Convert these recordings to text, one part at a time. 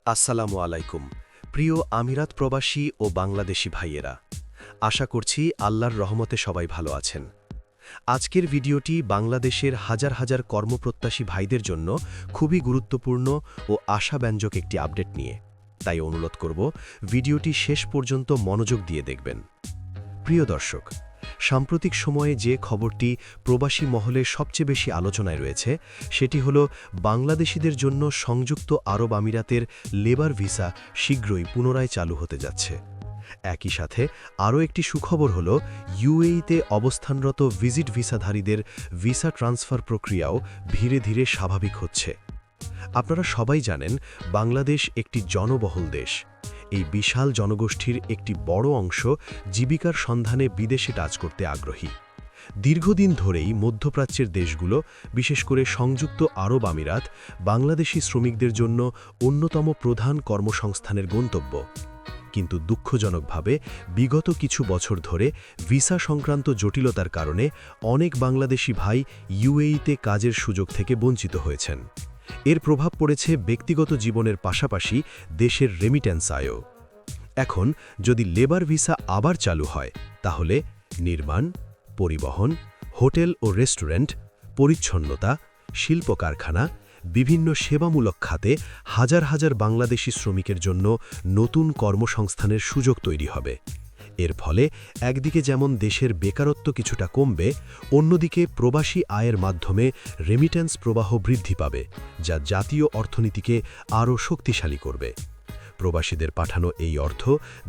আসসালামু আলাইকুম প্রিয় আমিরাত প্রবাসী ও বাংলাদেশি ভাইয়েরা, আশা করছি আল্লাহর রহমতে সবাই ভালো আছেন। আজকের ভিডিওটি বাংলাদেশের হাজার হাজার কর্মপ্রত্যাশী ভাইদের জন্য খুবই গুরুত্বপূর্ণ ও আশাব্যঞ্জক একটি আপডেট নিয়ে, তাই অনুরোধ করব ভিডিওটি শেষ পর্যন্ত মনোযোগ দিয়ে দেখবেন। প্রিয় দর্শক, সাম্প্রতিক সময়ে যে খবরটি প্রবাসী মহলে সবচেয়ে বেশি আলোচনায় রয়েছে সেটি হল বাংলাদেশিদের জন্য সংযুক্ত আরব আমিরাতের লেবার ভিসা শীঘ্রই পুনরায় চালু হতে যাচ্ছে। একই সাথে আরও একটি সুখবর হল ইউএইতে অবস্থানরত ভিজিট ভিসাধারীদের ভিসা ট্রান্সফার প্রক্রিয়াও ধীরে ধীরে স্বাভাবিক হচ্ছে। আপনারা সবাই জানেন, বাংলাদেশ একটি জনবহুল দেশ। এই বিশাল জনগোষ্ঠীর একটি বড় অংশ জীবিকার সন্ধানে বিদেশে কাজ করতে আগ্রহী। দীর্ঘদিন ধরেই মধ্যপ্রাচ্যের দেশগুলো, বিশেষ করে সংযুক্ত আরব আমিরাত, বাংলাদেশি শ্রমিকদের জন্য অন্যতম প্রধান কর্মসংস্থানের গন্তব্য। কিন্তু দুঃখজনকভাবে বিগত কিছু বছর ধরে ভিসা সংক্রান্ত জটিলতার কারণে অনেক বাংলাদেশি ভাই ইউএইতে কাজের সুযোগ থেকে বঞ্চিত হয়েছেন। এর প্রভাব পড়েছে ব্যক্তিগত জীবনের পাশাপাশি দেশের রেমিট্যান্স আয়ও। এখন যদি লেবার ভিসা আবার চালু হয়, তাহলে নির্মাণ, পরিবহন, হোটেল ও রেস্টুরেন্ট, পরিচ্ছন্নতা, শিল্প কারখানা, বিভিন্ন সেবামূলক খাতে হাজার হাজার বাংলাদেশি শ্রমিকের জন্য নতুন কর্মসংস্থানের সুযোগ তৈরি হবে। এর ফলে একদিকে যেমন দেশের বেকারত্ব কিছুটা কমবে, অন্যদিকে প্রবাসী আয়ের মাধ্যমে রেমিট্যান্স প্রবাহ বৃদ্ধি পাবে, যা জাতীয় অর্থনীতিকে আরও শক্তিশালী করবে। প্রবাসীদের পাঠানো এই অর্থ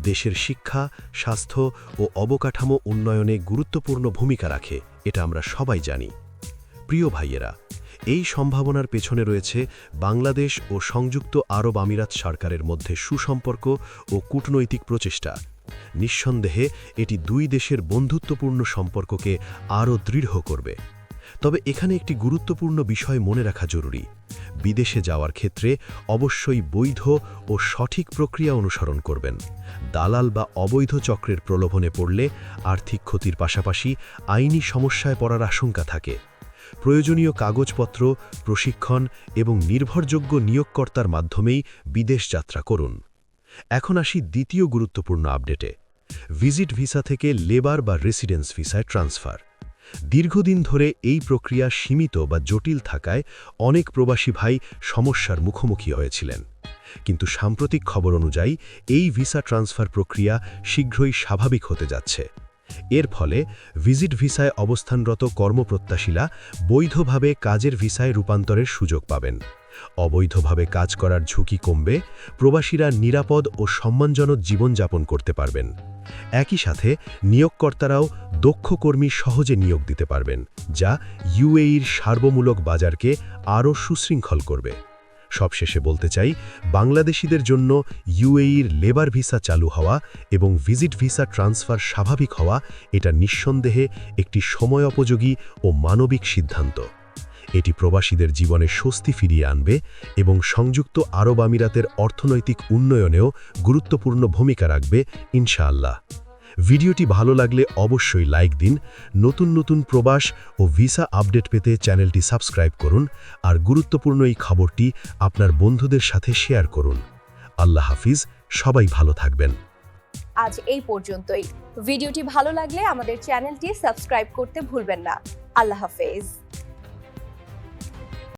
দেশের শিক্ষা, স্বাস্থ্য ও অবকাঠামো উন্নয়নে গুরুত্বপূর্ণ ভূমিকা রাখে, এটা আমরা সবাই জানি। প্রিয় ভাইয়েরা, এই সম্ভাবনার পেছনে রয়েছে বাংলাদেশ ও সংযুক্ত আরব আমিরাত সরকারের মধ্যে সুসম্পর্ক ও কূটনৈতিক প্রচেষ্টা। নিঃসন্দেহে এটি দুই দেশের বন্ধুত্বপূর্ণ সম্পর্ককে আরও দৃঢ় করবে। তবে এখানে একটি গুরুত্বপূর্ণ বিষয় মনে রাখা জরুরি। বিদেশে যাওয়ার ক্ষেত্রে অবশ্যই বৈধ ও সঠিক প্রক্রিয়া অনুসরণ করবেন। দালাল বা অবৈধ চক্রের প্রলোভনে পড়লে আর্থিক ক্ষতির পাশাপাশি আইনি সমস্যায় পড়ার আশঙ্কা থাকে। প্রয়োজনীয় কাগজপত্র, প্রশিক্ষণ এবং নির্ভরযোগ্য নিয়োগকর্তার মাধ্যমেই বিদেশ যাত্রা করুন। এখন আসি দ্বিতীয় গুরুত্বপূর্ণ আপডেটে, ভিজিট ভিসা থেকে লেবার বা রেসিডেন্স ভিসায় ট্রান্সফার। দীর্ঘদিন ধরে এই প্রক্রিয়া সীমিত বা জটিল থাকায় অনেক প্রবাসী ভাই সমস্যার মুখোমুখি হয়েছিলেন। কিন্তু সাম্প্রতিক খবর অনুযায়ী এই ভিসা ট্রান্সফার প্রক্রিয়া শীঘ্রই স্বাভাবিক হতে যাচ্ছে। এর ফলে ভিজিট ভিসায় অবস্থানরত কর্মপ্রত্যাশীরা বৈধভাবে কাজের ভিসায় রূপান্তরের সুযোগ পাবেন। অবৈধভাবে কাজ করার ঝুঁকি কমবে, প্রবাসীরা নিরাপদ ও সম্মানজনক জীবনযাপন করতে পারবেন। একই সাথে নিয়োগকর্তারাও দক্ষ কর্মী সহজে নিয়োগ দিতে পারবেন, যা ইউএইর সার্বমূলক বাজারকে আরও সুশৃঙ্খল করবে। সবশেষে বলতে চাই, বাংলাদেশিদের জন্য ইউএইর লেবার ভিসা চালু হওয়া এবং ভিজিট ভিসা ট্রান্সফার স্বাভাবিক হওয়া এটা নিঃসন্দেহে একটি সময়োপযোগী ও মানবিক সিদ্ধান্ত। এটি প্রবাসীদের জীবনে স্বস্তি ফিরিয়ে আনবে এবং সংযুক্ত আরব আমিরাতের অর্থনৈতিক উন্নয়নেও গুরুত্বপূর্ণ ভূমিকা রাখবে ইনশাআল্লাহ। ভিডিওটি ভালো লাগলে অবশ্যই লাইক দিন। নতুন নতুন প্রবাস ও ভিসা আপডেট পেতে চ্যানেলটি সাবস্ক্রাইব করুন আর গুরুত্বপূর্ণ এই খবরটি আপনার বন্ধুদের সাথে শেয়ার করুন। আল্লাহ হাফিজ, সবাই ভালো থাকবেন। আজ এই পর্যন্তই। ভিডিওটি ভালো লাগলে আমাদের চ্যানেলটি সাবস্ক্রাইব করতে ভুলবেন না। আল্লাহ হাফেজ।